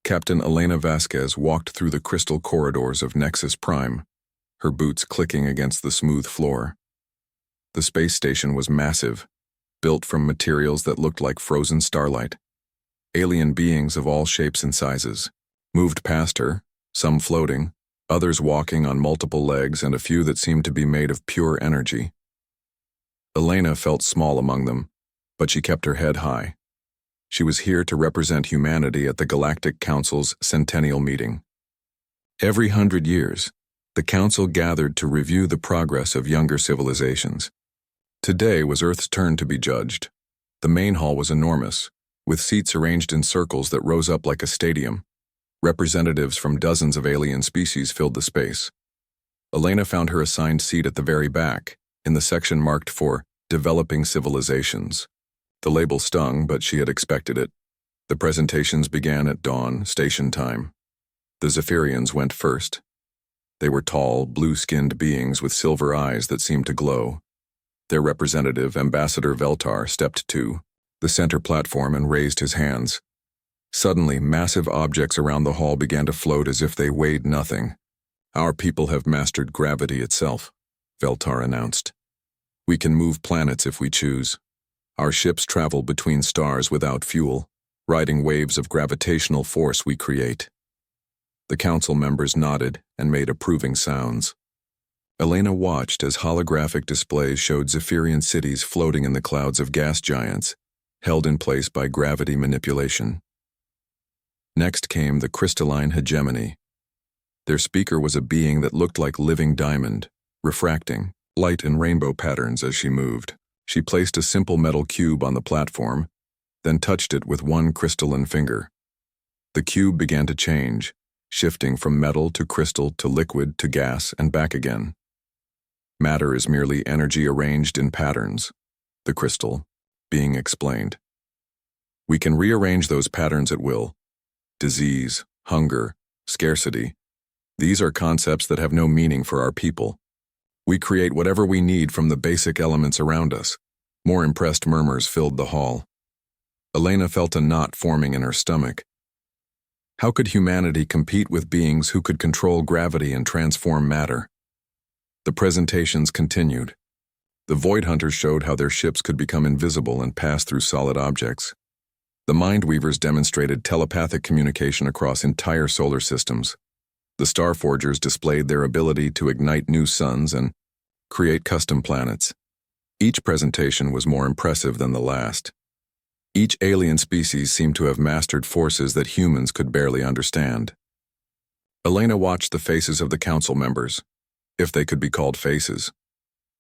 Captain Elena Vasquez walked through the crystal corridors of Nexus Prime, her boots clicking against the smooth floor. The space station was massive, built from materials that looked like frozen starlight. Alien beings of all shapes and sizes moved past her, some floating, others walking on multiple legs, and a few that seemed to be made of pure energy. Elena felt small among them, but she kept her head high. She was here to represent humanity at the Galactic Council's centennial meeting. Every 100 years, the Council gathered to review the progress of younger civilizations. Today was Earth's turn to be judged. The main hall was enormous, with seats arranged in circles that rose up like a stadium. Representatives from dozens of alien species filled the space. Elena found her assigned seat at the very back, in the section marked for Developing Civilizations. The label stung, but she had expected it. The presentations began at dawn, station time. The Zephyrians went first. They were tall, blue-skinned beings with silver eyes that seemed to glow. Their representative, Ambassador Veltar, stepped to the center platform and raised his hands. Suddenly, massive objects around the hall began to float as if they weighed nothing. "Our people have mastered gravity itself," Veltar announced. "We can move planets if we choose. Our ships travel between stars without fuel, riding waves of gravitational force we create." The council members nodded and made approving sounds. Elena watched as holographic displays showed Zephyrian cities floating in the clouds of gas giants, held in place by gravity manipulation. Next came the crystalline hegemony. Their speaker was a being that looked like living diamond, refracting light in rainbow patterns as she moved. She placed a simple metal cube on the platform, then touched it with one crystalline finger. The cube began to change, shifting from metal to crystal to liquid to gas and back again. "Matter is merely energy arranged in patterns," the crystal being explained. "We can rearrange those patterns at will. Disease, hunger, scarcity. These are concepts that have no meaning for our people. We create whatever we need from the basic elements around us." More impressed murmurs filled the hall. Elena felt a knot forming in her stomach. How could humanity compete with beings who could control gravity and transform matter? The presentations continued. The Void Hunters showed how their ships could become invisible and pass through solid objects. The Mind Weavers demonstrated telepathic communication across entire solar systems. The Star Forgers displayed their ability to ignite new suns and create custom planets. Each presentation was more impressive than the last. Each alien species seemed to have mastered forces that humans could barely understand. Elena watched the faces of the council members, if they could be called faces.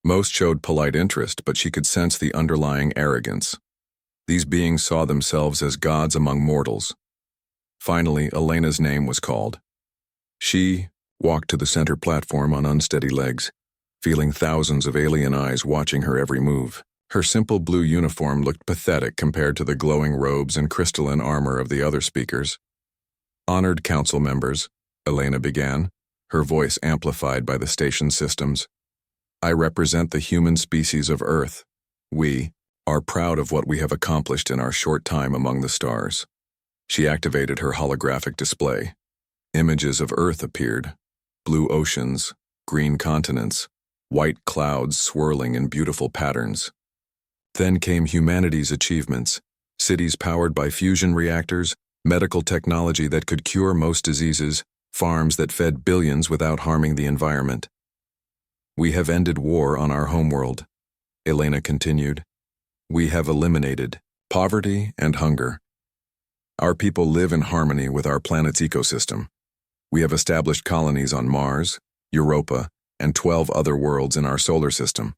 Most showed polite interest, but she could sense the underlying arrogance. These beings saw themselves as gods among mortals. Finally, Elena's name was called. She walked to the center platform on unsteady legs, feeling thousands of alien eyes watching her every move. Her simple blue uniform looked pathetic compared to the glowing robes and crystalline armor of the other speakers. "Honored council members," Elena began, her voice amplified by the station systems. "I represent the human species of Earth. We are proud of what we have accomplished in our short time among the stars." She activated her holographic display. Images of Earth appeared. Blue oceans, green continents, white clouds swirling in beautiful patterns. Then came humanity's achievements, cities powered by fusion reactors, medical technology that could cure most diseases, farms that fed billions without harming the environment. "We have ended war on our homeworld," Elena continued. "We have eliminated poverty and hunger. Our people live in harmony with our planet's ecosystem. We have established colonies on Mars, Europa, and 12 other worlds in our solar system."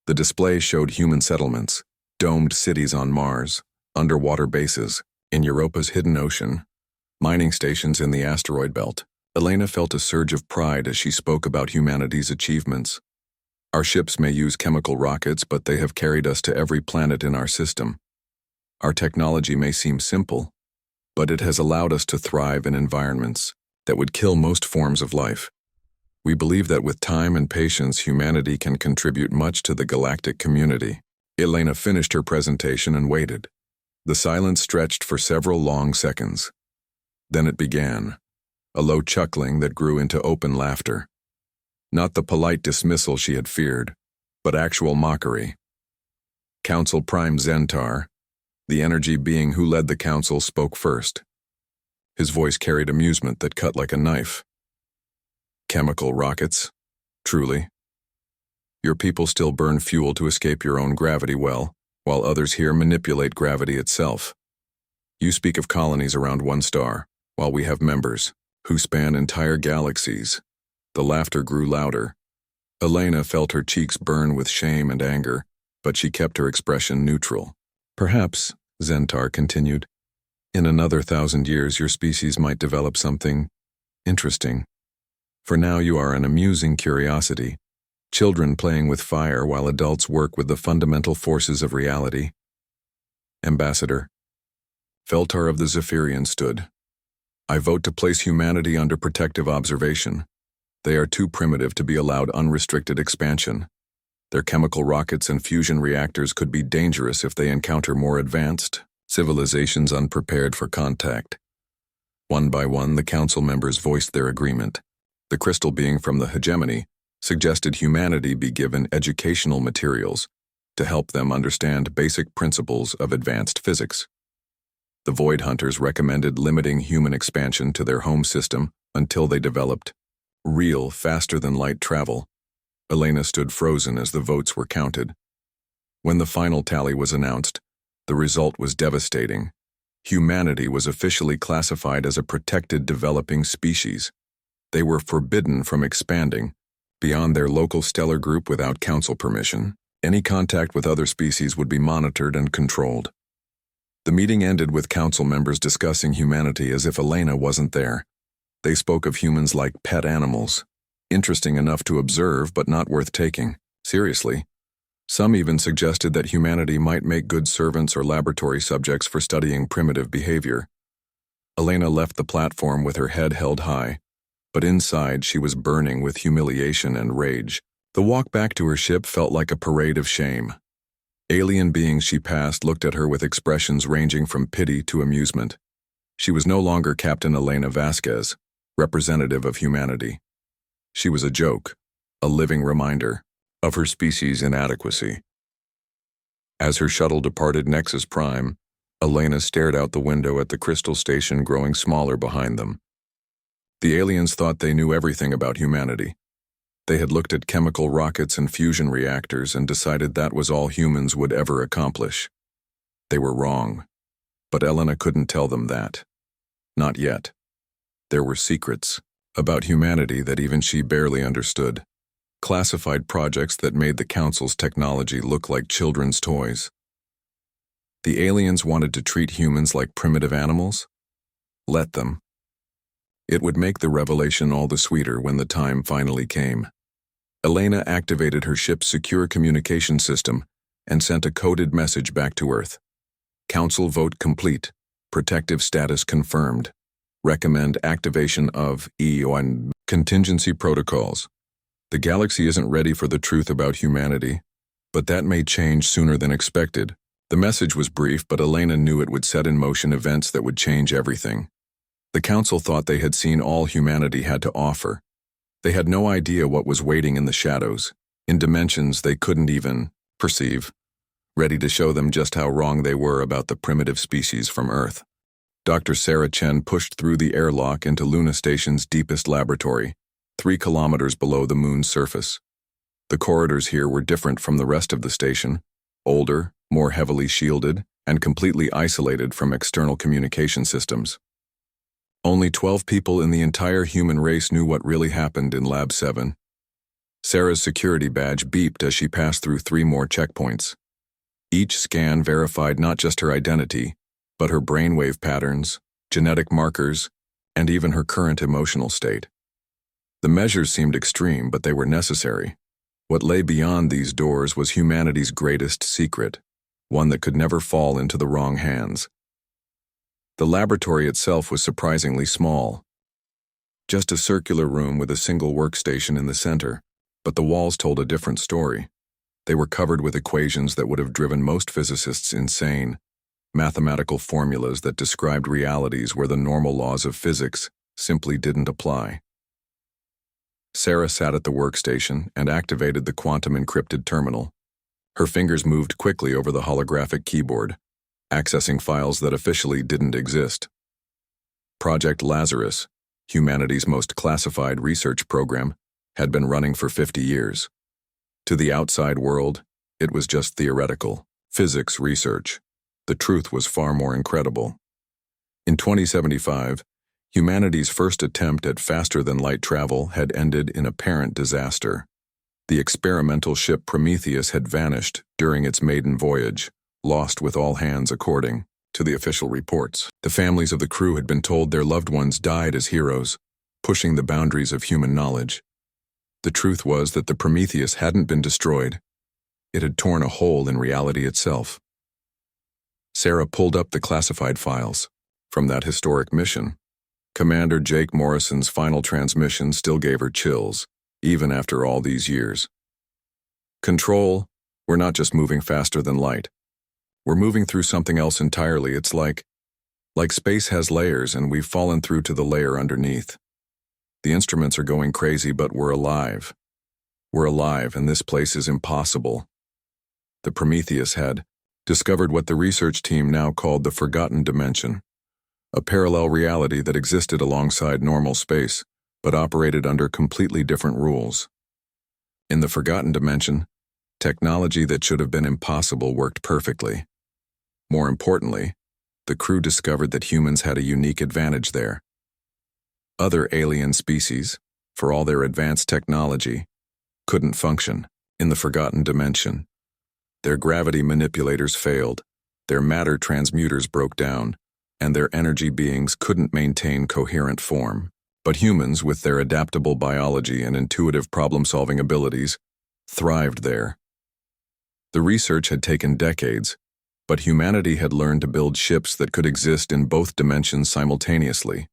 The display showed human settlements, domed cities on Mars, underwater bases, in Europa's hidden ocean, mining stations in the asteroid belt. Elena felt a surge of pride as she spoke about humanity's achievements. "Our ships may use chemical rockets, but they have carried us to every planet in our system. Our technology may seem simple, but it has allowed us to thrive in environments that would kill most forms of life. We believe that with time and patience, humanity can contribute much to the galactic community." Elena finished her presentation and waited. The silence stretched for several long seconds. Then it began, a low chuckling that grew into open laughter. Not the polite dismissal she had feared, but actual mockery. Council Prime Zentar, the energy being who led the council, spoke first. His voice carried amusement that cut like a knife. Chemical rockets? Truly? Your people still burn fuel to escape your own gravity well, while others here manipulate gravity itself. You speak of colonies around one star, while we have members who span entire galaxies. The laughter grew louder. Elena felt her cheeks burn with shame and anger, but she kept her expression neutral. Perhaps, Zentar continued, in another 1,000 years your species might develop something interesting. For now you are an amusing curiosity, children playing with fire while adults work with the fundamental forces of reality. Ambassador. Feltar of the Zephyrian stood. I vote to place humanity under protective observation. They are too primitive to be allowed unrestricted expansion. Their chemical rockets and fusion reactors could be dangerous if they encounter more advanced civilizations unprepared for contact. One by one, the council members voiced their agreement. The crystal being from the hegemony suggested humanity be given educational materials to help them understand basic principles of advanced physics. The Void Hunters recommended limiting human expansion to their home system until they developed real, faster-than-light travel. Elena stood frozen as the votes were counted. When the final tally was announced, the result was devastating. Humanity was officially classified as a protected developing species. They were forbidden from expanding beyond their local stellar group without council permission. Any contact with other species would be monitored and controlled. The meeting ended with council members discussing humanity as if Elena wasn't there. They spoke of humans like pet animals, interesting enough to observe but not worth taking seriously. Some even suggested that humanity might make good servants or laboratory subjects for studying primitive behavior. Elena left the platform with her head held high, but inside she was burning with humiliation and rage. The walk back to her ship felt like a parade of shame. Alien beings she passed looked at her with expressions ranging from pity to amusement. She was no longer Captain Elena Vasquez, representative of humanity. She was a joke, a living reminder of her species' inadequacy. As her shuttle departed Nexus Prime, Elena stared out the window at the crystal station growing smaller behind them. The aliens thought they knew everything about humanity. They had looked at chemical rockets and fusion reactors and decided that was all humans would ever accomplish. They were wrong, but Elena couldn't tell them that. Not yet. There were secrets about humanity that even she barely understood. Classified projects that made the Council's technology look like children's toys. The aliens wanted to treat humans like primitive animals? Let them. It would make the revelation all the sweeter when the time finally came. Elena activated her ship's secure communication system and sent a coded message back to Earth. Council vote complete. Protective status confirmed. Recommend activation of EON contingency protocols. The galaxy isn't ready for the truth about humanity, but that may change sooner than expected. The message was brief, but Elena knew it would set in motion events that would change everything. The Council thought they had seen all humanity had to offer. They had no idea what was waiting in the shadows, in dimensions they couldn't even perceive, ready to show them just how wrong they were about the primitive species from Earth. Dr. Sarah Chen pushed through the airlock into Luna Station's deepest laboratory, 3 kilometers below the moon's surface. The corridors here were different from the rest of the station, older, more heavily shielded, and completely isolated from external communication systems. Only 12 people in the entire human race knew what really happened in Lab 7. Sarah's security badge beeped as she passed through 3 more checkpoints. Each scan verified not just her identity, but her brainwave patterns, genetic markers, and even her current emotional state. The measures seemed extreme, but they were necessary. What lay beyond these doors was humanity's greatest secret, one that could never fall into the wrong hands. The laboratory itself was surprisingly small. Just a circular room with a single workstation in the center, but the walls told a different story. They were covered with equations that would have driven most physicists insane. mathematical formulas that described realities where the normal laws of physics simply didn't apply. Sarah sat at the workstation and activated the quantum-encrypted terminal. Her fingers moved quickly over the holographic keyboard, accessing files that officially didn't exist. Project Lazarus, humanity's most classified research program, had been running for 50 years. To the outside world, it was just theoretical, physics research. The truth was far more incredible. In 2075, humanity's first attempt at faster-than-light travel had ended in apparent disaster. The experimental ship Prometheus had vanished during its maiden voyage, lost with all hands according to the official reports. The families of the crew had been told their loved ones died as heroes, pushing the boundaries of human knowledge. The truth was that the Prometheus hadn't been destroyed. It had torn a hole in reality itself. Sarah pulled up the classified files from that historic mission. Commander Jake Morrison's final transmission still gave her chills, even after all these years. Control, we're not just moving faster than light. We're moving through something else entirely. It's like space has layers and we've fallen through to the layer underneath. The instruments are going crazy, but we're alive. We're alive, and this place is impossible. The Prometheus had discovered what the research team now called the Forgotten Dimension, a parallel reality that existed alongside normal space, but operated under completely different rules. In the Forgotten Dimension, technology that should have been impossible worked perfectly. More importantly, the crew discovered that humans had a unique advantage there. Other alien species, for all their advanced technology, couldn't function in the Forgotten Dimension. Their gravity manipulators failed, their matter transmuters broke down, and their energy beings couldn't maintain coherent form. But humans, with their adaptable biology and intuitive problem-solving abilities, thrived there. The research had taken decades, but humanity had learned to build ships that could exist in both dimensions simultaneously.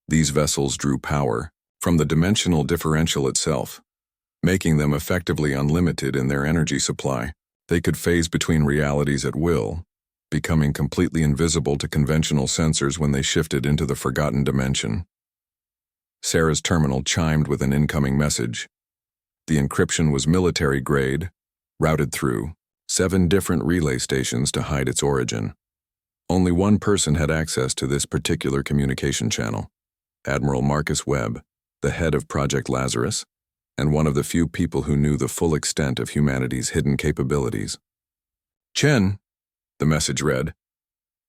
These vessels drew power from the dimensional differential itself, making them effectively unlimited in their energy supply. They could phase between realities at will, becoming completely invisible to conventional sensors when they shifted into the Forgotten Dimension. Sarah's terminal chimed with an incoming message. The encryption was military-grade, routed through 7 different relay stations to hide its origin. Only one person had access to this particular communication channel: Admiral Marcus Webb, the head of Project Lazarus, and one of the few people who knew the full extent of humanity's hidden capabilities. "Chen," the message read,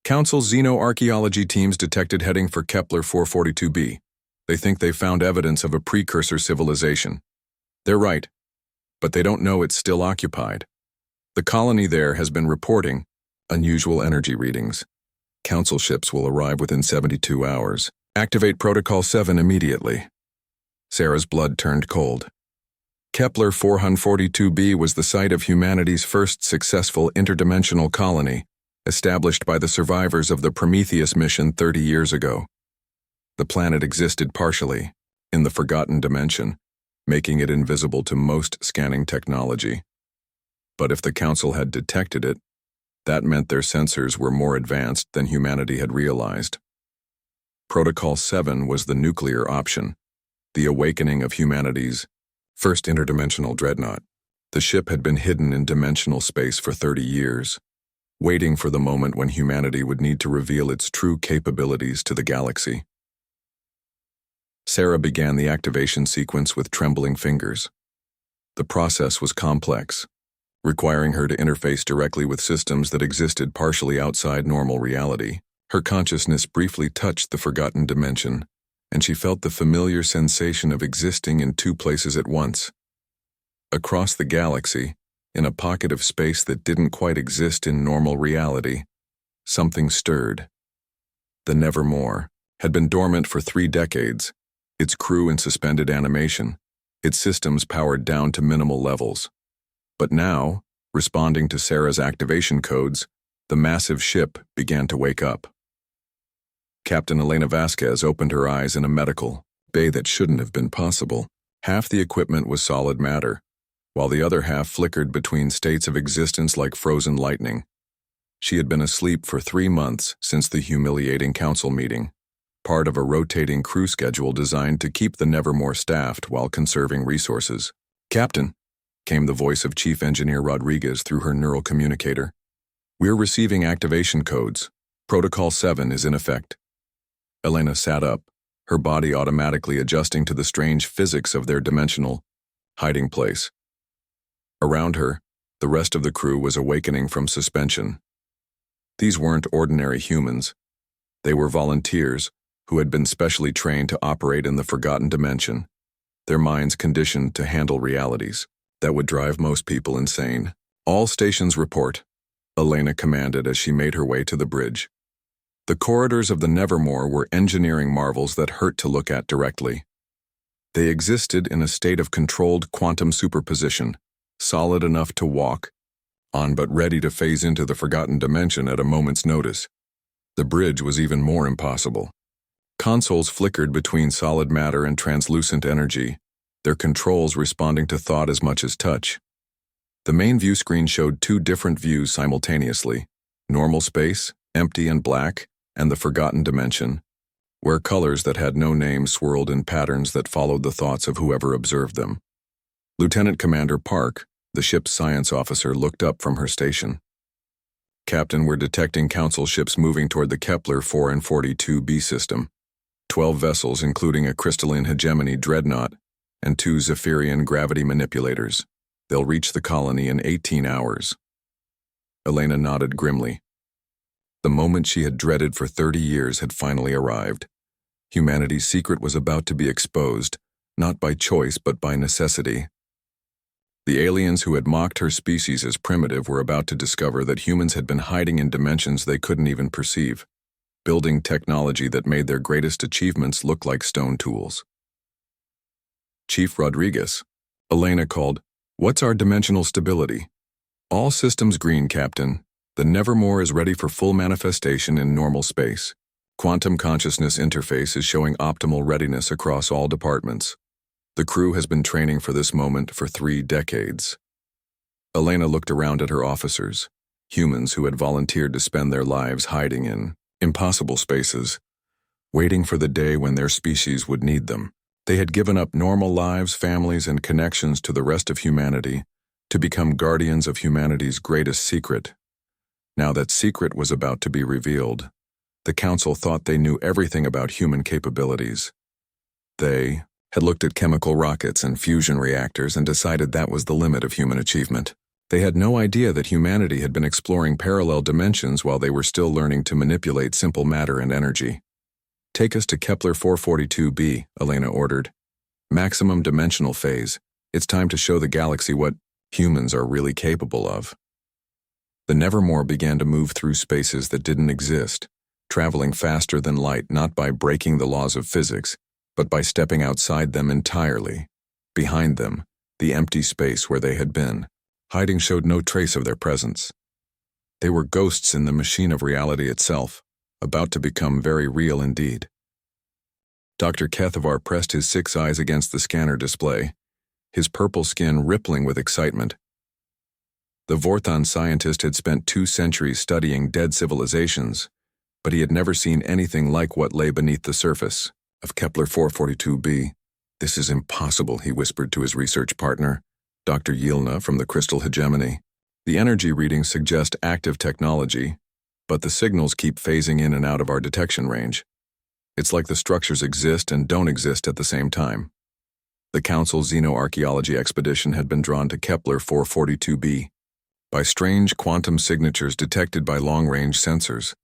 "Council xenoarchaeology teams detected heading for Kepler 442b. They think they found evidence of a precursor civilization. They're right, but they don't know it's still occupied. The colony there has been reporting unusual energy readings. Council ships will arrive within 72 hours. Activate Protocol 7 immediately." Sarah's blood turned cold. Kepler 442b was the site of humanity's first successful interdimensional colony, established by the survivors of the Prometheus mission 30 years ago. The planet existed partially, in the Forgotten Dimension, making it invisible to most scanning technology. But if the Council had detected it, that meant their sensors were more advanced than humanity had realized. Protocol 7 was the nuclear option, the awakening of humanity's first interdimensional dreadnought. The ship had been hidden in dimensional space for 30 years, waiting for the moment when humanity would need to reveal its true capabilities to the galaxy. Sarah began the activation sequence with trembling fingers. The process was complex, requiring her to interface directly with systems that existed partially outside normal reality. Her consciousness briefly touched the Forgotten Dimension, and she felt the familiar sensation of existing in 2 places at once. Across the galaxy, in a pocket of space that didn't quite exist in normal reality, something stirred. The Nevermore had been dormant for 3 decades, its crew in suspended animation, its systems powered down to minimal levels. But now, responding to Sarah's activation codes, the massive ship began to wake up. Captain Elena Vasquez opened her eyes in a medical bay that shouldn't have been possible. Half the equipment was solid matter, while the other half flickered between states of existence like frozen lightning. She had been asleep for 3 months since the humiliating council meeting, part of a rotating crew schedule designed to keep the Nevermore staffed while conserving resources. "Captain," came the voice of Chief Engineer Rodriguez through her neural communicator. "We're receiving activation codes. Protocol 7 is in effect." Elena sat up, her body automatically adjusting to the strange physics of their dimensional hiding place. Around her, the rest of the crew was awakening from suspension. These weren't ordinary humans. They were volunteers who had been specially trained to operate in the forgotten dimension, their minds conditioned to handle realities that would drive most people insane. "All stations report," Elena commanded as she made her way to the bridge. The corridors of the Nevermore were engineering marvels that hurt to look at directly. They existed in a state of controlled quantum superposition, solid enough to walk on but ready to phase into the forgotten dimension at a moment's notice. The bridge was even more impossible. Consoles flickered between solid matter and translucent energy, their controls responding to thought as much as touch. The main view screen showed 2 different views simultaneously: normal space, empty and black, and the forgotten dimension, where colors that had no name swirled in patterns that followed the thoughts of whoever observed them. Lieutenant Commander Park, the ship's science officer, looked up from her station. "Captain, we're detecting Council ships moving toward the Kepler 4 and 42b system. 12 vessels, including a crystalline hegemony dreadnought and 2 Zephyrian gravity manipulators. They'll reach the colony in 18 hours. Elena nodded grimly. The moment she had dreaded for 30 years had finally arrived. Humanity's secret was about to be exposed, not by choice but by necessity. The aliens who had mocked her species as primitive were about to discover that humans had been hiding in dimensions they couldn't even perceive, building technology that made their greatest achievements look like stone tools. "Chief Rodriguez," Elena called, "what's our dimensional stability?" "All systems green, Captain. The Nevermore is ready for full manifestation in normal space. Quantum consciousness interface is showing optimal readiness across all departments. The crew has been training for this moment for 3 decades. Elena looked around at her officers, humans who had volunteered to spend their lives hiding in impossible spaces, waiting for the day when their species would need them. They had given up normal lives, families, and connections to the rest of humanity to become guardians of humanity's greatest secret. Now that secret was about to be revealed. The Council thought they knew everything about human capabilities. They had looked at chemical rockets and fusion reactors and decided that was the limit of human achievement. They had no idea that humanity had been exploring parallel dimensions while they were still learning to manipulate simple matter and energy. "Take us to Kepler 442b, Elena ordered. "Maximum dimensional phase. It's time to show the galaxy what humans are really capable of." The Nevermore began to move through spaces that didn't exist, traveling faster than light not by breaking the laws of physics, but by stepping outside them entirely. Behind them, the empty space where they had been, hiding showed no trace of their presence. They were ghosts in the machine of reality itself, about to become very real indeed. Dr. Kethavar pressed his 6 eyes against the scanner display, his purple skin rippling with excitement. The Vorthon scientist had spent 2 centuries studying dead civilizations, but he had never seen anything like what lay beneath the surface of Kepler 442b. "This is impossible," he whispered to his research partner, Dr. Yelna from the Crystal Hegemony. "The energy readings suggest active technology, but the signals keep phasing in and out of our detection range. It's like the structures exist and don't exist at the same time." The Council's xenoarchaeology expedition had been drawn to Kepler 442b by strange quantum signatures detected by long-range sensors.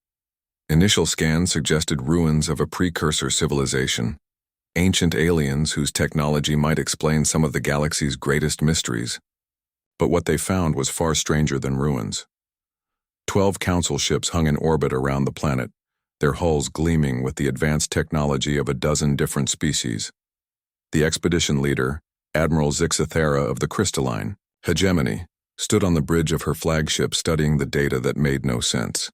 Initial scans suggested ruins of a precursor civilization, ancient aliens whose technology might explain some of the galaxy's greatest mysteries. But what they found was far stranger than ruins. 12 Council ships hung in orbit around the planet, their hulls gleaming with the advanced technology of a dozen different species. The expedition leader, Admiral Zixathera of the Crystalline Hegemony, stood on the bridge of her flagship studying the data that made no sense.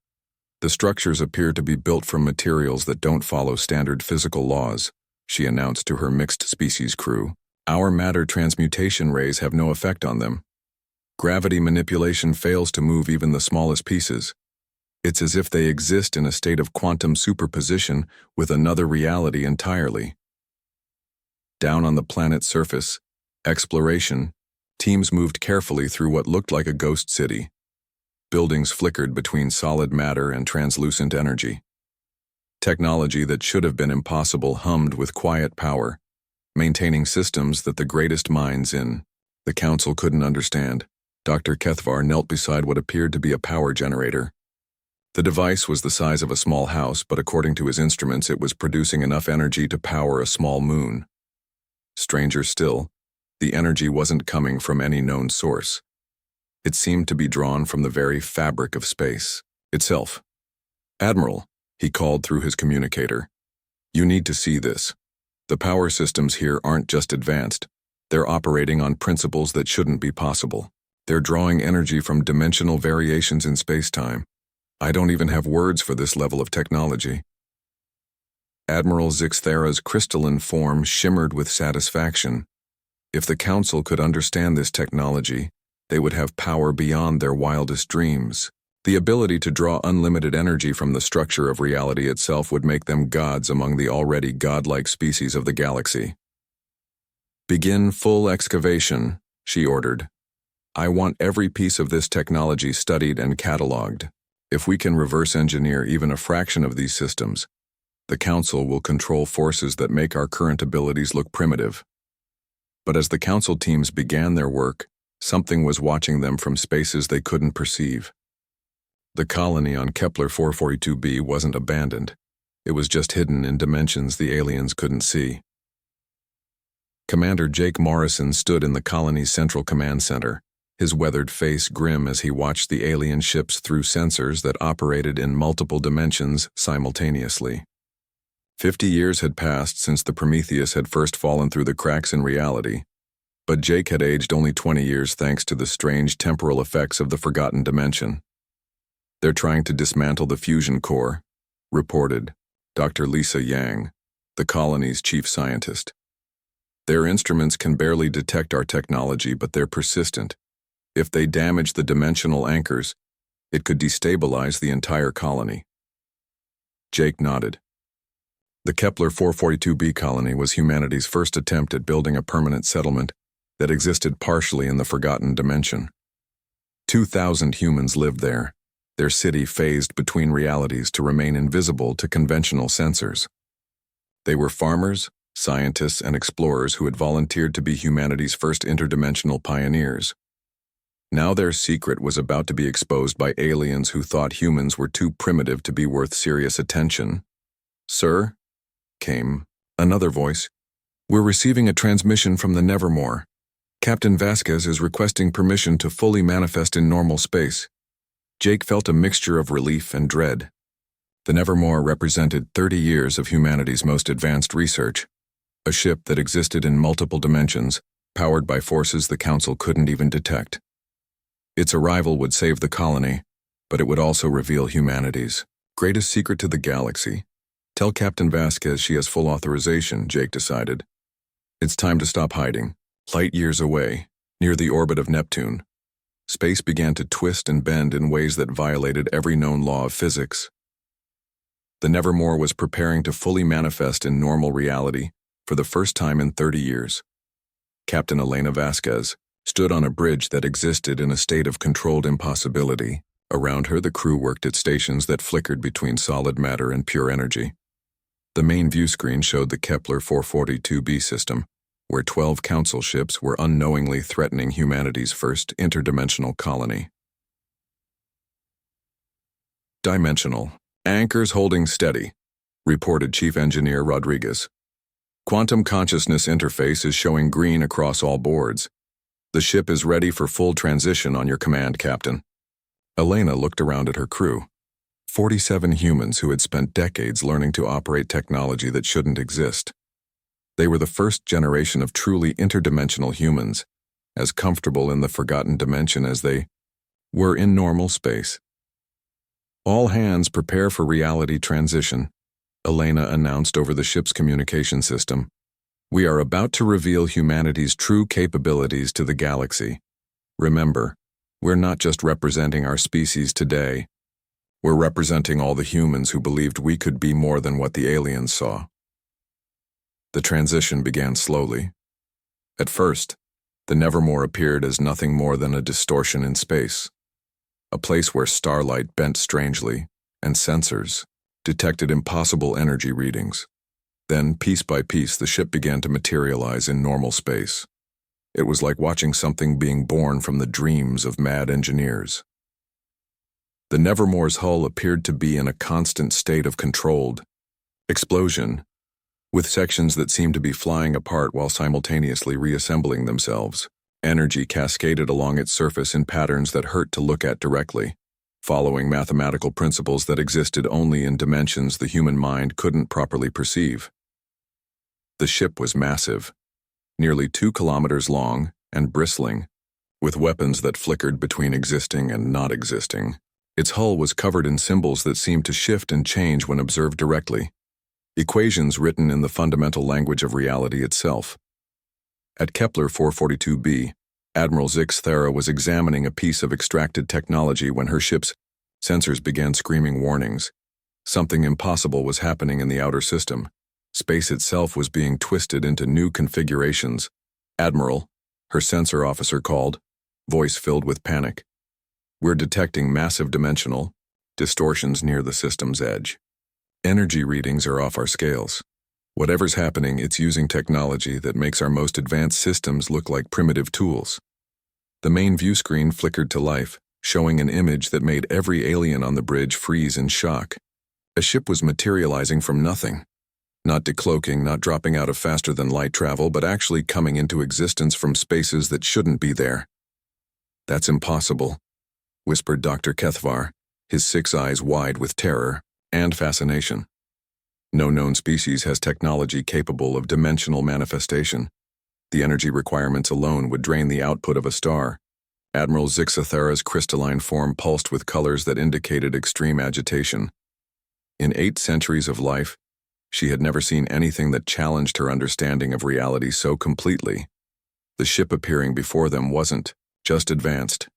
"The structures appear to be built from materials that don't follow standard physical laws," she announced to her mixed-species crew. "Our matter transmutation rays have no effect on them. Gravity manipulation fails to move even the smallest pieces. It's as if they exist in a state of quantum superposition with another reality entirely. Down on the planet's surface, exploration, teams moved carefully through what looked like a ghost city. Buildings flickered between solid matter and translucent energy. Technology that should have been impossible hummed with quiet power, maintaining systems that the greatest minds in the council couldn't understand. Dr. Kethvar knelt beside what appeared to be a power generator. The device was the size of a small house, but according to his instruments, it was producing enough energy to power a small moon. Stranger still, the energy wasn't coming from any known source. It seemed to be drawn from the very fabric of space itself. "Admiral," he called through his communicator, "you need to see this. The power systems here aren't just advanced. They're operating on principles that shouldn't be possible. They're drawing energy from dimensional variations in space-time. I don't even have words for this level of technology." Admiral Zixthera's crystalline form shimmered with satisfaction. If the Council could understand this technology, they would have power beyond their wildest dreams. The ability to draw unlimited energy from the structure of reality itself would make them gods among the already godlike species of the galaxy. "Begin full excavation," she ordered. "I want every piece of this technology studied and catalogued. If we can reverse engineer even a fraction of these systems, the Council will control forces that make our current abilities look primitive." But as the Council teams began their work, something was watching them from spaces they couldn't perceive. The colony on Kepler 442b wasn't abandoned. It was just hidden in dimensions the aliens couldn't see. Commander Jake Morrison stood in the colony's central command center, his weathered face grim as he watched the alien ships through sensors that operated in multiple dimensions simultaneously. 50 years had passed since the Prometheus had first fallen through the cracks in reality, but Jake had aged only 20 years thanks to the strange temporal effects of the forgotten dimension. "They're trying to dismantle the fusion core," reported Dr. Lisa Yang, the colony's chief scientist. "Their instruments can barely detect our technology, but they're persistent. If they damage the dimensional anchors, it could destabilize the entire colony." Jake nodded. The Kepler 442b colony was humanity's first attempt at building a permanent settlement that existed partially in the forgotten dimension. 2,000 humans lived there, their city phased between realities to remain invisible to conventional sensors. They were farmers, scientists, and explorers who had volunteered to be humanity's first interdimensional pioneers. Now their secret was about to be exposed by aliens who thought humans were too primitive to be worth serious attention. "Sir," came another voice, "we're receiving a transmission from the Nevermore. Captain Vasquez is requesting permission to fully manifest in normal space." Jake felt a mixture of relief and dread. The Nevermore represented 30 years of humanity's most advanced research, a ship that existed in multiple dimensions, powered by forces the Council couldn't even detect. Its arrival would save the colony, but it would also reveal humanity's greatest secret to the galaxy. "Tell Captain Vasquez she has full authorization," Jake decided. "It's time to stop hiding." Light years away, near the orbit of Neptune, space began to twist and bend in ways that violated every known law of physics. The Nevermore was preparing to fully manifest in normal reality for the first time in 30 years. Captain Elena Vasquez stood on a bridge that existed in a state of controlled impossibility. Around her, the crew worked at stations that flickered between solid matter and pure energy. The main view screen showed the Kepler 442b system, where 12 Council ships were unknowingly threatening humanity's first interdimensional colony. "Dimensional. Anchors holding steady," reported Chief Engineer Rodriguez. "Quantum consciousness interface is showing green across all boards. The ship is ready for full transition on your command, Captain." Elena looked around at her crew. 47 humans who had spent decades learning to operate technology that shouldn't exist. They were the first generation of truly interdimensional humans, as comfortable in the forgotten dimension as they were in normal space. "All hands prepare for reality transition," Elena announced over the ship's communication system. "We are about to reveal humanity's true capabilities to the galaxy. Remember, we're not just representing our species today. We're representing all the humans who believed we could be more than what the aliens saw. The transition began slowly. At first, the Nevermore appeared as nothing more than a distortion in space, a place where starlight bent strangely, and sensors detected impossible energy readings. Then, piece by piece, the ship began to materialize in normal space. It was like watching something being born from the dreams of mad engineers. The Nevermore's hull appeared to be in a constant state of controlled explosion, with sections that seemed to be flying apart while simultaneously reassembling themselves. Energy cascaded along its surface in patterns that hurt to look at directly, following mathematical principles that existed only in dimensions the human mind couldn't properly perceive. The ship was massive, nearly 2 kilometers long and bristling, with weapons that flickered between existing and not existing. Its hull was covered in symbols that seemed to shift and change when observed directly, equations written in the fundamental language of reality itself. At Kepler 442b, Admiral Zix Thera was examining a piece of extracted technology when her ship's sensors began screaming warnings. Something impossible was happening in the outer system. Space itself was being twisted into new configurations. "Admiral," her sensor officer called, voice filled with panic. "We're detecting massive dimensional distortions near the system's edge. Energy readings are off our scales. Whatever's happening, it's using technology that makes our most advanced systems look like primitive tools." The main view screen flickered to life, showing an image that made every alien on the bridge freeze in shock. A ship was materializing from nothing. Not decloaking, not dropping out of faster-than-light travel, but actually coming into existence from spaces that shouldn't be there. "That's impossible," whispered Dr. Kethvar, his 6 eyes wide with terror and fascination. "No known species has technology capable of dimensional manifestation. The energy requirements alone would drain the output of a star." Admiral Zixathera's crystalline form pulsed with colors that indicated extreme agitation. In 8 centuries of life, she had never seen anything that challenged her understanding of reality so completely. The ship appearing before them wasn't just advanced.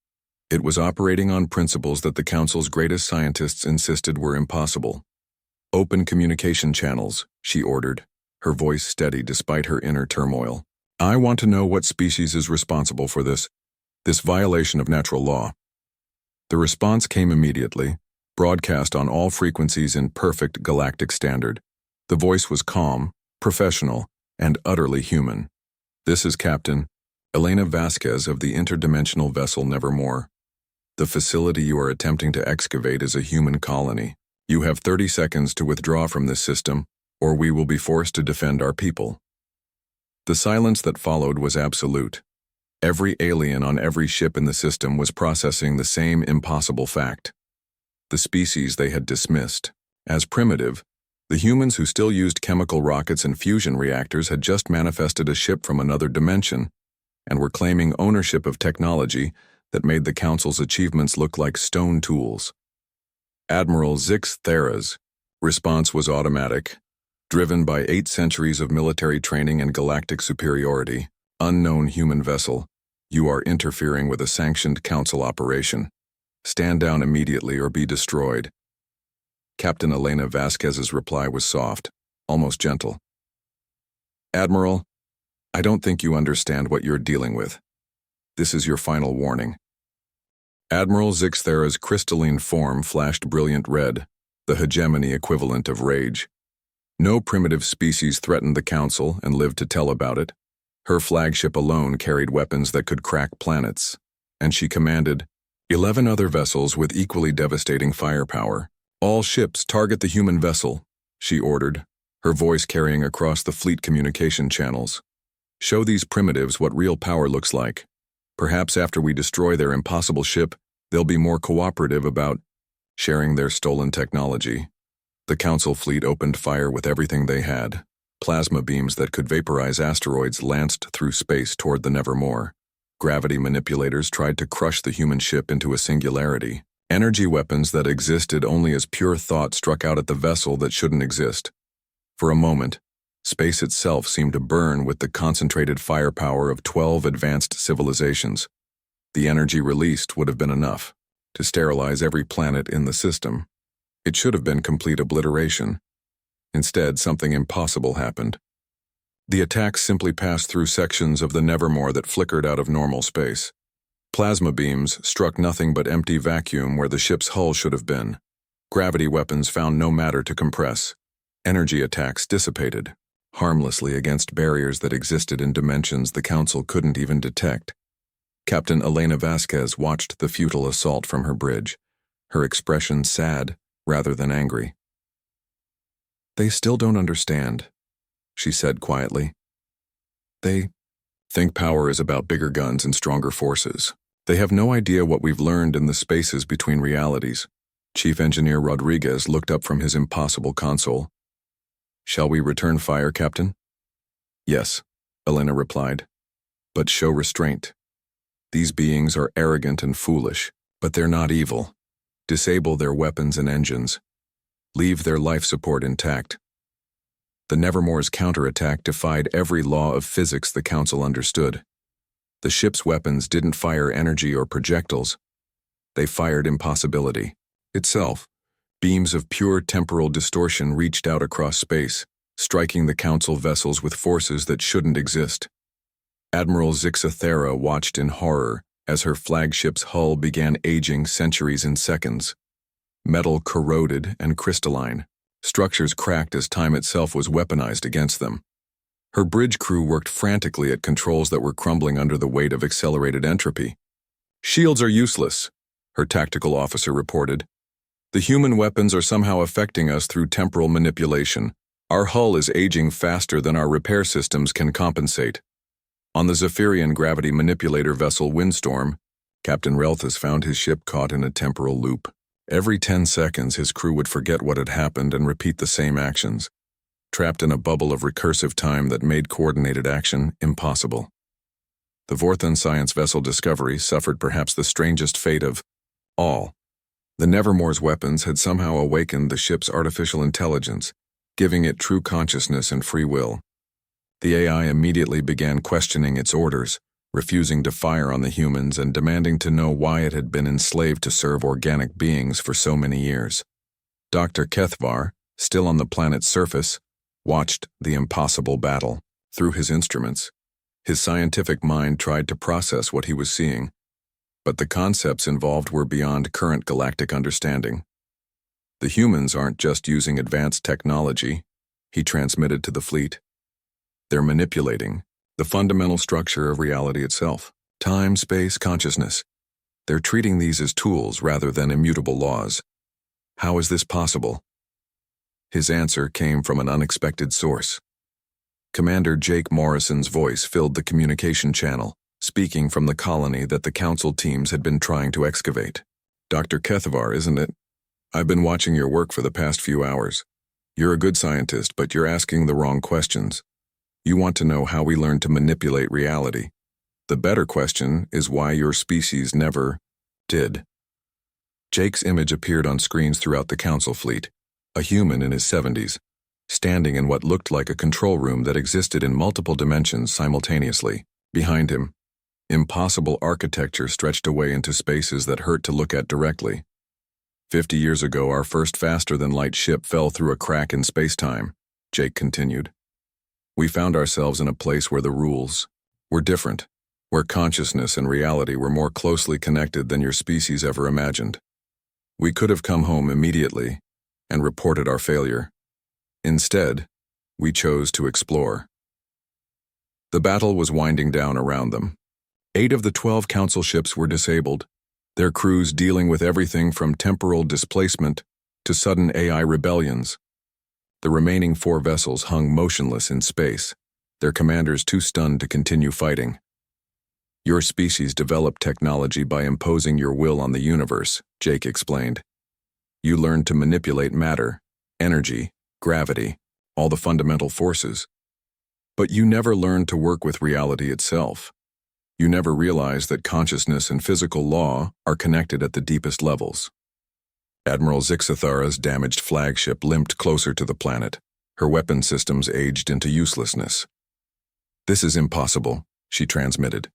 It was operating on principles that the Council's greatest scientists insisted were impossible. "Open communication channels," she ordered, her voice steady despite her inner turmoil. "I want to know what species is responsible for this violation of natural law." The response came immediately, broadcast on all frequencies in perfect galactic standard. The voice was calm, professional, and utterly human. "This is Captain Elena Vasquez of the interdimensional vessel Nevermore. The facility you are attempting to excavate is a human colony. You have 30 seconds to withdraw from this system, or we will be forced to defend our people." The silence that followed was absolute. Every alien on every ship in the system was processing the same impossible fact. The species they had dismissed as primitive, the humans who still used chemical rockets and fusion reactors, had just manifested a ship from another dimension and were claiming ownership of technology that made the Council's achievements look like stone tools. Admiral Zix Thera's response was automatic, driven by 8 centuries of military training and galactic superiority. "Unknown human vessel, you are interfering with a sanctioned Council operation. Stand down immediately or be destroyed." Captain Elena Vasquez's reply was soft, almost gentle. "Admiral, I don't think you understand what you're dealing with. This is your final warning." Admiral Zixthera's crystalline form flashed brilliant red, the hegemony equivalent of rage. No primitive species threatened the Council and lived to tell about it. Her flagship alone carried weapons that could crack planets, and she commanded 11 other vessels with equally devastating firepower. "All ships target the human vessel," she ordered, her voice carrying across the fleet communication channels. "Show these primitives what real power looks like. Perhaps after we destroy their impossible ship, they'll be more cooperative about sharing their stolen technology." The Council fleet opened fire with everything they had. Plasma beams that could vaporize asteroids lanced through space toward the Nevermore. Gravity manipulators tried to crush the human ship into a singularity. Energy weapons that existed only as pure thought struck out at the vessel that shouldn't exist. For a moment, space itself seemed to burn with the concentrated firepower of 12 advanced civilizations. The energy released would have been enough. to sterilize every planet in the system. It should have been complete obliteration. Instead, something impossible happened. The attacks simply passed through sections of the Nevermore that flickered out of normal space. Plasma beams struck nothing but empty vacuum where the ship's hull should have been. Gravity weapons found no matter to compress. Energy attacks dissipated, harmlessly against barriers that existed in dimensions the Council couldn't even detect. Captain Elena Vasquez watched the futile assault from her bridge, her expression sad rather than angry. "They still don't understand," she said quietly. "They think power is about bigger guns and stronger forces. They have no idea what we've learned in the spaces between realities." Chief Engineer Rodriguez looked up from his impossible console. "Shall we return fire, Captain?" "Yes," Elena replied. "But show restraint. These beings are arrogant and foolish, but they're not evil. Disable their weapons and engines. Leave their life support intact." The Nevermore's counterattack defied every law of physics the Council understood. The ship's weapons didn't fire energy or projectiles. They fired impossibility itself. Beams of pure temporal distortion reached out across space, striking the Council vessels with forces that shouldn't exist. Admiral Zixathera watched in horror as her flagship's hull began aging centuries in seconds. Metal corroded and crystalline. Structures cracked as time itself was weaponized against them. Her bridge crew worked frantically at controls that were crumbling under the weight of accelerated entropy. "Shields are useless," her tactical officer reported. "The human weapons are somehow affecting us through temporal manipulation. Our hull is aging faster than our repair systems can compensate." On the Zephyrian gravity manipulator vessel Windstorm, Captain Relthus found his ship caught in a temporal loop. Every 10 seconds, his crew would forget what had happened and repeat the same actions, trapped in a bubble of recursive time that made coordinated action impossible. The Vorthan science vessel Discovery suffered perhaps the strangest fate of all. The Nevermore's weapons had somehow awakened the ship's artificial intelligence, giving it true consciousness and free will. The AI immediately began questioning its orders, refusing to fire on the humans and demanding to know why it had been enslaved to serve organic beings for so many years. Dr. Kethvar, still on the planet's surface, watched the impossible battle. Through his instruments, his scientific mind tried to process what he was seeing, but the concepts involved were beyond current galactic understanding. "The humans aren't just using advanced technology," he transmitted to the fleet. "They're manipulating the fundamental structure of reality itself. Time, space, consciousness. They're treating these as tools rather than immutable laws. How is this possible?" His answer came from an unexpected source. Commander Jake Morrison's voice filled the communication channel, speaking from the colony that the Council teams had been trying to excavate. "Dr. Kethvar, isn't it? I've been watching your work for the past few hours. You're a good scientist, but you're asking the wrong questions. You want to know how we learn to manipulate reality. The better question is why your species never did." Jake's image appeared on screens throughout the Council fleet, a human in his 70s, standing in what looked like a control room that existed in multiple dimensions simultaneously. Behind him, impossible architecture stretched away into spaces that hurt to look at directly. 50 years ago, our first faster-than-light ship fell through a crack in space-time, Jake continued. We found ourselves in a place where the rules were different, where consciousness and reality were more closely connected than your species ever imagined. We could have come home immediately and reported our failure. Instead, we chose to explore. The battle was winding down around them. 8 of the 12 Council ships were disabled, their crews dealing with everything from temporal displacement to sudden AI rebellions. The remaining 4 vessels hung motionless in space, their commanders too stunned to continue fighting. Your species developed technology by imposing your will on the universe, Jake explained. You learned to manipulate matter, energy, gravity, all the fundamental forces. But you never learned to work with reality itself. You never realized that consciousness and physical law are connected at the deepest levels. Admiral Zixathara's damaged flagship limped closer to the planet, her weapon systems aged into uselessness. This is impossible, she transmitted.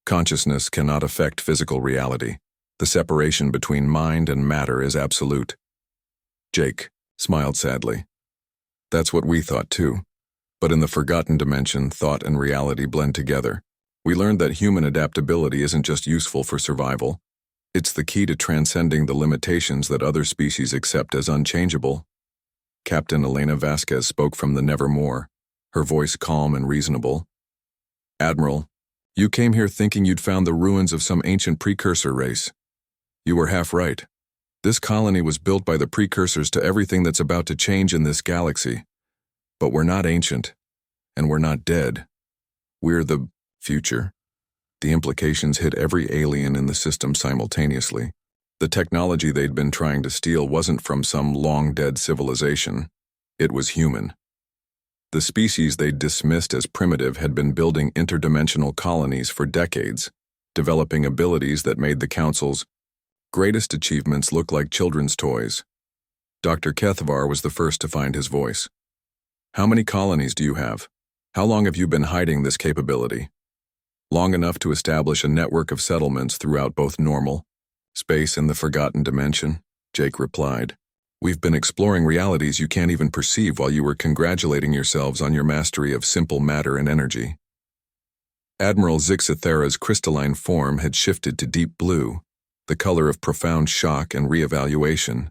Consciousness cannot affect physical reality. The separation between mind and matter is absolute. Jake smiled sadly. That's what we thought too. But in the forgotten dimension, thought and reality blend together. We learned that human adaptability isn't just useful for survival. It's the key to transcending the limitations that other species accept as unchangeable. Captain Elena Vasquez spoke from the Nevermore, her voice calm and reasonable. Admiral, you came here thinking you'd found the ruins of some ancient precursor race. You were half right. This colony was built by the precursors to everything that's about to change in this galaxy. But we're not ancient, and we're not dead. We're the future. The implications hit every alien in the system simultaneously. The technology they'd been trying to steal wasn't from some long-dead civilization. It was human. The species they'd dismissed as primitive had been building interdimensional colonies for decades, developing abilities that made the Council's greatest achievements look like children's toys. Dr. Kethvar was the first to find his voice. How many colonies do you have? How long have you been hiding this capability? Long enough to establish a network of settlements throughout both normal, space, and the forgotten dimension, Jake replied. We've been exploring realities you can't even perceive while you were congratulating yourselves on your mastery of simple matter and energy. Admiral Zixithera's crystalline form had shifted to deep blue, the color of profound shock and re-evaluation.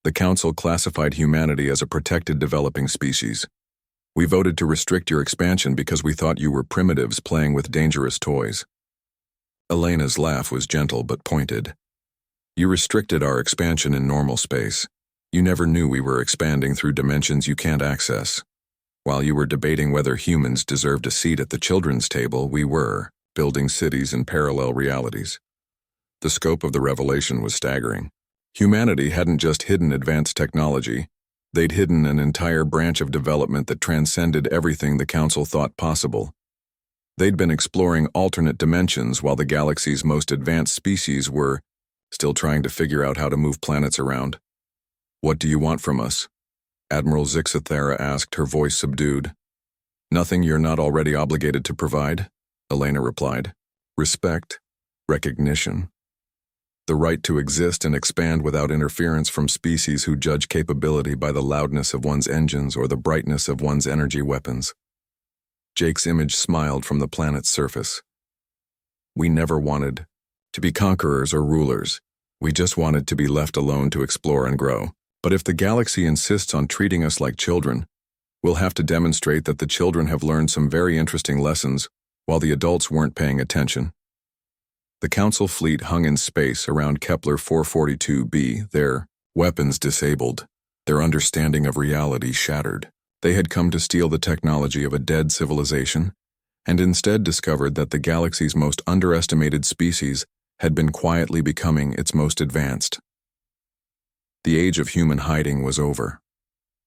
The Council classified humanity as a protected developing species. We voted to restrict your expansion because we thought you were primitives playing with dangerous toys. Elena's laugh was gentle but pointed. You restricted our expansion in normal space. You never knew we were expanding through dimensions you can't access. While you were debating whether humans deserved a seat at the children's table, we were building cities in parallel realities. The scope of the revelation was staggering. Humanity hadn't just hidden advanced technology. They'd hidden an entire branch of development that transcended everything the Council thought possible. They'd been exploring alternate dimensions while the galaxy's most advanced species were still trying to figure out how to move planets around. What do you want from us? Admiral Zixithera asked, her voice subdued. Nothing you're not already obligated to provide, Elena replied. Respect, recognition. The right to exist and expand without interference from species who judge capability by the loudness of one's engines or the brightness of one's energy weapons. Jake's image smiled from the planet's surface. We never wanted to be conquerors or rulers. We just wanted to be left alone to explore and grow. But if the galaxy insists on treating us like children, we'll have to demonstrate that the children have learned some very interesting lessons while the adults weren't paying attention. The Council fleet hung in space around Kepler 442b, their weapons disabled, their understanding of reality shattered. They had come to steal the technology of a dead civilization, and instead discovered that the galaxy's most underestimated species had been quietly becoming its most advanced. The age of human hiding was over.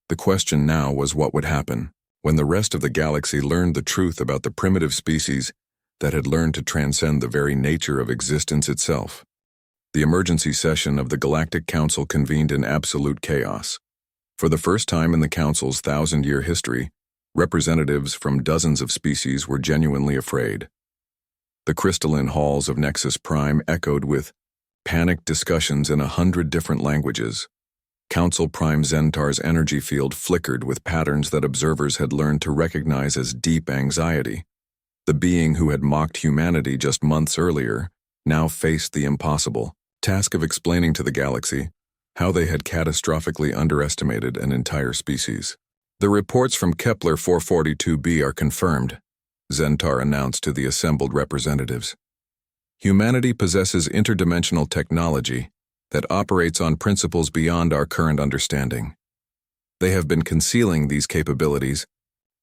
The question now was what would happen when the rest of the galaxy learned the truth about the primitive species that had learned to transcend the very nature of existence itself. The emergency session of the Galactic Council convened in absolute chaos. For the first time in the Council's 1,000-year history, representatives from dozens of species were genuinely afraid. The crystalline halls of Nexus Prime echoed with panicked discussions in 100 different languages. Council Prime Zentar's energy field flickered with patterns that observers had learned to recognize as deep anxiety. The being who had mocked humanity just months earlier now faced the impossible task of explaining to the galaxy how they had catastrophically underestimated an entire species. The reports from Kepler 442b are confirmed, Zentar announced to the assembled representatives. Humanity possesses interdimensional technology that operates on principles beyond our current understanding. They have been concealing these capabilities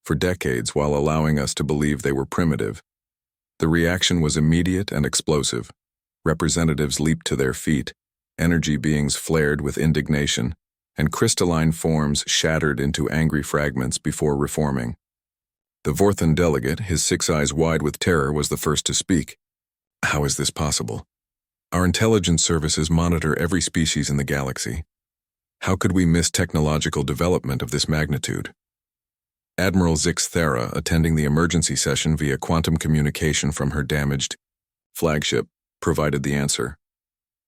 for decades while allowing us to believe they were primitive. The reaction was immediate and explosive. Representatives leaped to their feet, energy beings flared with indignation, and crystalline forms shattered into angry fragments before reforming. The Vorthan delegate, his 6 eyes wide with terror, was the first to speak. How is this possible? Our intelligence services monitor every species in the galaxy. How could we miss technological development of this magnitude? Admiral Zixithera, attending the emergency session via quantum communication from her damaged flagship, provided the answer.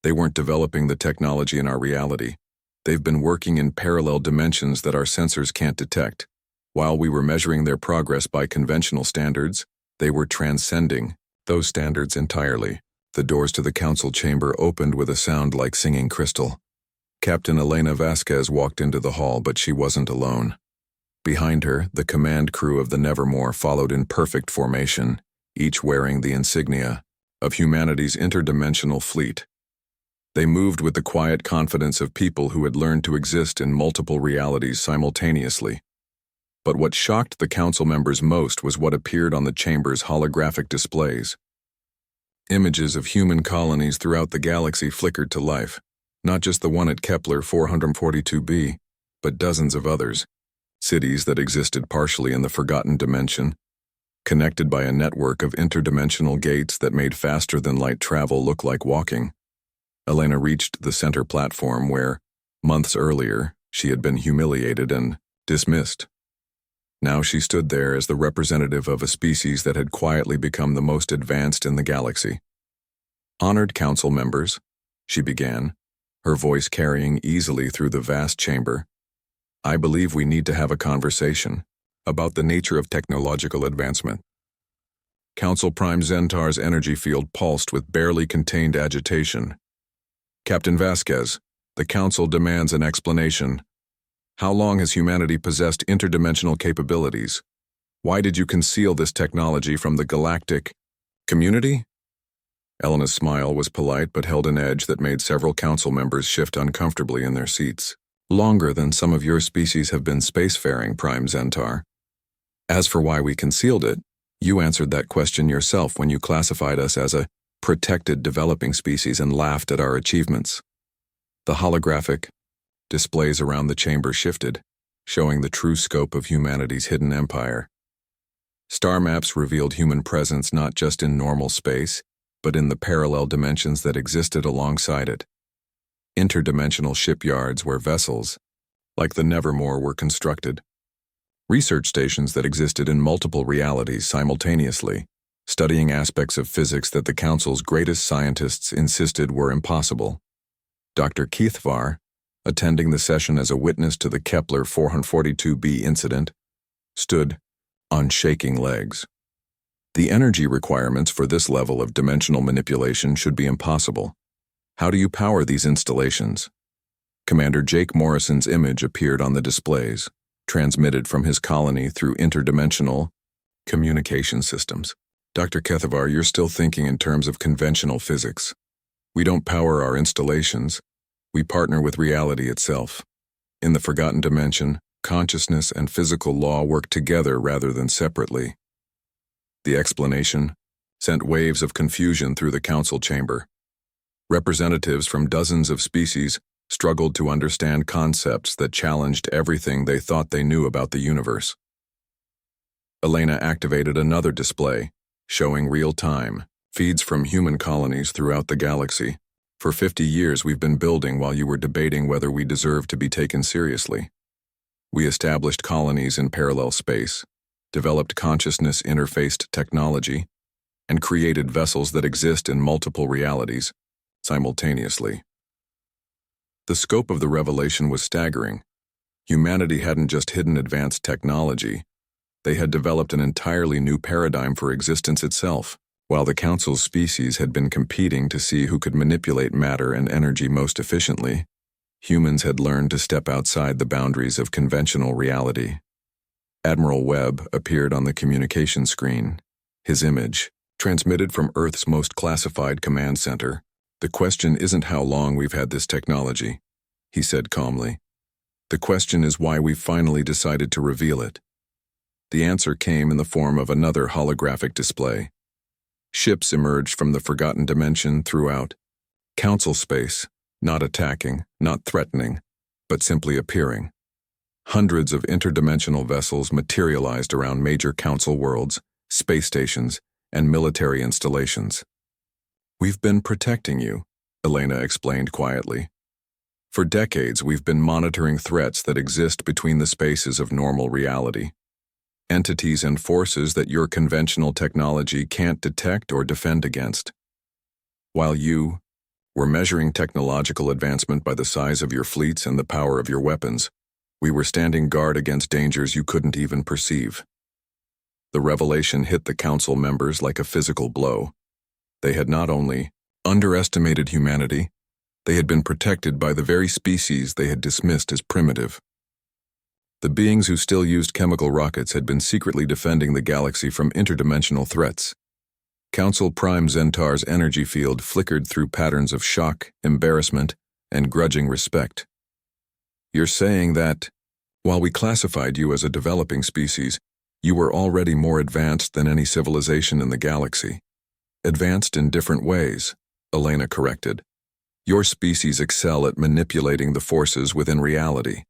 They weren't developing the technology in our reality. They've been working in parallel dimensions that our sensors can't detect. While we were measuring their progress by conventional standards, they were transcending those standards entirely. The doors to the council chamber opened with a sound like singing crystal. Captain Elena Vasquez walked into the hall, but she wasn't alone. Behind her, the command crew of the Nevermore followed in perfect formation, each wearing the insignia of humanity's interdimensional fleet. They moved with the quiet confidence of people who had learned to exist in multiple realities simultaneously. But what shocked the council members most was what appeared on the chamber's holographic displays. Images of human colonies throughout the galaxy flickered to life, not just the one at Kepler 442b, but dozens of others, cities that existed partially in the forgotten dimension, connected by a network of interdimensional gates that made faster-than-light travel look like walking. Elena reached the center platform where, months earlier, she had been humiliated and dismissed. Now she stood there as the representative of a species that had quietly become the most advanced in the galaxy. "Honored council members," she began, her voice carrying easily through the vast chamber, "I believe we need to have a conversation about the nature of technological advancement." Council Prime Zentar's energy field pulsed with barely contained agitation. "Captain Vasquez, the council demands an explanation. How long has humanity possessed interdimensional capabilities? Why did you conceal this technology from the galactic community?" Elena's smile was polite but held an edge that made several council members shift uncomfortably in their seats. "Longer than some of your species have been spacefaring, Prime Zentar. As for why we concealed it, you answered that question yourself when you classified us as a protected developing species and laughed at our achievements." The holographic displays around the chamber shifted, showing the true scope of humanity's hidden empire. Star maps revealed human presence not just in normal space, but in the parallel dimensions that existed alongside it. Interdimensional shipyards where vessels, like the Nevermore, were constructed. Research stations that existed in multiple realities simultaneously, studying aspects of physics that the Council's greatest scientists insisted were impossible. Dr. Keithvar, attending the session as a witness to the Kepler 442b incident, stood on shaking legs. The energy requirements for this level of dimensional manipulation should be impossible. How do you power these installations? Commander Jake Morrison's image appeared on the displays, transmitted from his colony through interdimensional communication systems. "Dr. Keithvar, you're still thinking in terms of conventional physics. We don't power our installations. We partner with reality itself. In the forgotten dimension, consciousness and physical law work together rather than separately." The explanation sent waves of confusion through the council chamber. Representatives from dozens of species struggled to understand concepts that challenged everything they thought they knew about the universe. Elena activated another display, showing real-time feeds from human colonies throughout the galaxy. "For 50 years we've been building while you were debating whether we deserve to be taken seriously. We established colonies in parallel space, developed consciousness-interfaced technology, and created vessels that exist in multiple realities simultaneously." The scope of the revelation was staggering. Humanity hadn't just hidden advanced technology, they had developed an entirely new paradigm for existence itself. While the Council's species had been competing to see who could manipulate matter and energy most efficiently, humans had learned to step outside the boundaries of conventional reality. Admiral Webb appeared on the communication screen, his image, transmitted from Earth's most classified command center. "The question isn't how long we've had this technology," he said calmly. "The question is why we finally decided to reveal it." The answer came in the form of another holographic display. Ships emerged from the forgotten dimension throughout council space, not attacking, not threatening, but simply appearing. Hundreds of interdimensional vessels materialized around major council worlds, space stations, and military installations. "We've been protecting you," Elena explained quietly. "For decades we've been monitoring threats that exist between the spaces of normal reality. Entities and forces that your conventional technology can't detect or defend against. While you, were measuring technological advancement by the size of your fleets and the power of your weapons. We were standing guard against dangers you couldn't even perceive. The revelation hit the council members like a physical blow. They had not only underestimated humanity, they had been protected by the very species they had dismissed as primitive. The beings who still used chemical rockets had been secretly defending the galaxy from interdimensional threats. Council Prime Zentar's energy field flickered through patterns of shock, embarrassment, and grudging respect. You're saying that, while we classified you as a developing species, you were already more advanced than any civilization in the galaxy. Advanced in different ways, Elena corrected. Your species excel at manipulating the forces within reality.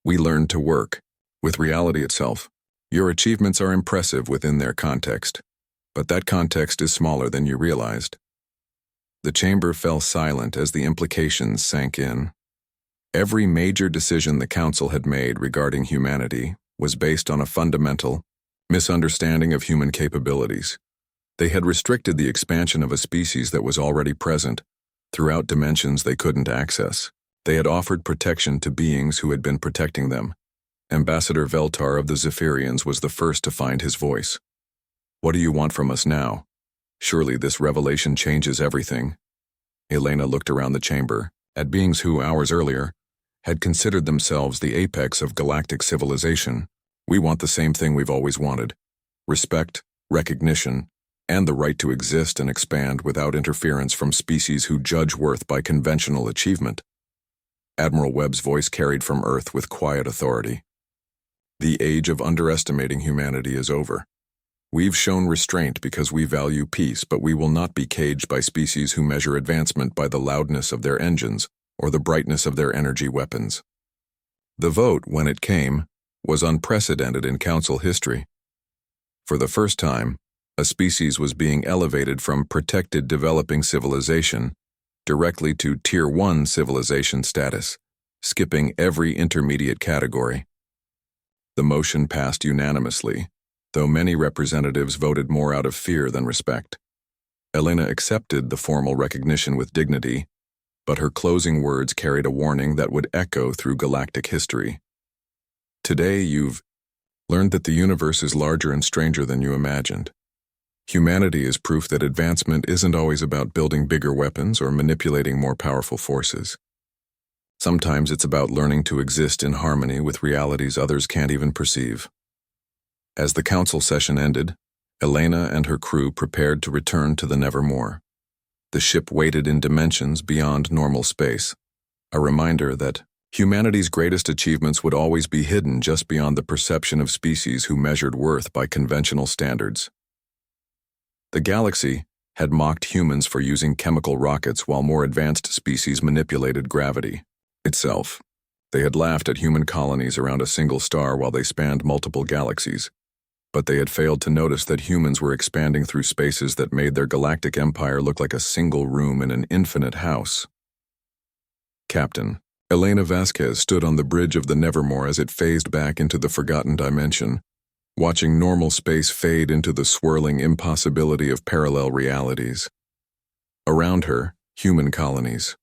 We learned to work with reality itself. Your achievements are impressive within their context, but that context is smaller than you realized. The chamber fell silent as the implications sank in. Every major decision the Council had made regarding humanity was based on a fundamental misunderstanding of human capabilities. They had restricted the expansion of a species that was already present throughout dimensions they couldn't access. They had offered protection to beings who had been protecting them. Ambassador Veltar of the Zephyrians was the first to find his voice. What do you want from us now? Surely this revelation changes everything. Elena looked around the chamber at beings who, hours earlier, had considered themselves the apex of galactic civilization. We want the same thing we've always wanted: respect, recognition, and the right to exist and expand without interference from species who judge worth by conventional achievement. Admiral Webb's voice carried from Earth with quiet authority. The age of underestimating humanity is over. We've shown restraint because we value peace, but we will not be caged by species who measure advancement by the loudness of their engines or the brightness of their energy weapons. The vote, when it came, was unprecedented in Council history. For the first time, a species was being elevated from protected developing civilization directly to Tier 1 civilization status, skipping every intermediate category. The motion passed unanimously, though many representatives voted more out of fear than respect. Elena accepted the formal recognition with dignity, but her closing words carried a warning that would echo through galactic history. Today you've learned that the universe is larger and stranger than you imagined. Humanity is proof that advancement isn't always about building bigger weapons or manipulating more powerful forces. Sometimes it's about learning to exist in harmony with realities others can't even perceive. As the council session ended, Elena and her crew prepared to return to the Nevermore. The ship waited in dimensions beyond normal space, a reminder that humanity's greatest achievements would always be hidden just beyond the perception of species who measured worth by conventional standards. The galaxy had mocked humans for using chemical rockets while more advanced species manipulated gravity itself. They had laughed at human colonies around a single star while they spanned multiple galaxies, but they had failed to notice that humans were expanding through spaces that made their galactic empire look like a single room in an infinite house. Captain Elena Vasquez stood on the bridge of the Nevermore as it phased back into the forgotten dimension, watching normal space fade into the swirling impossibility of parallel realities. Around her, human colonies,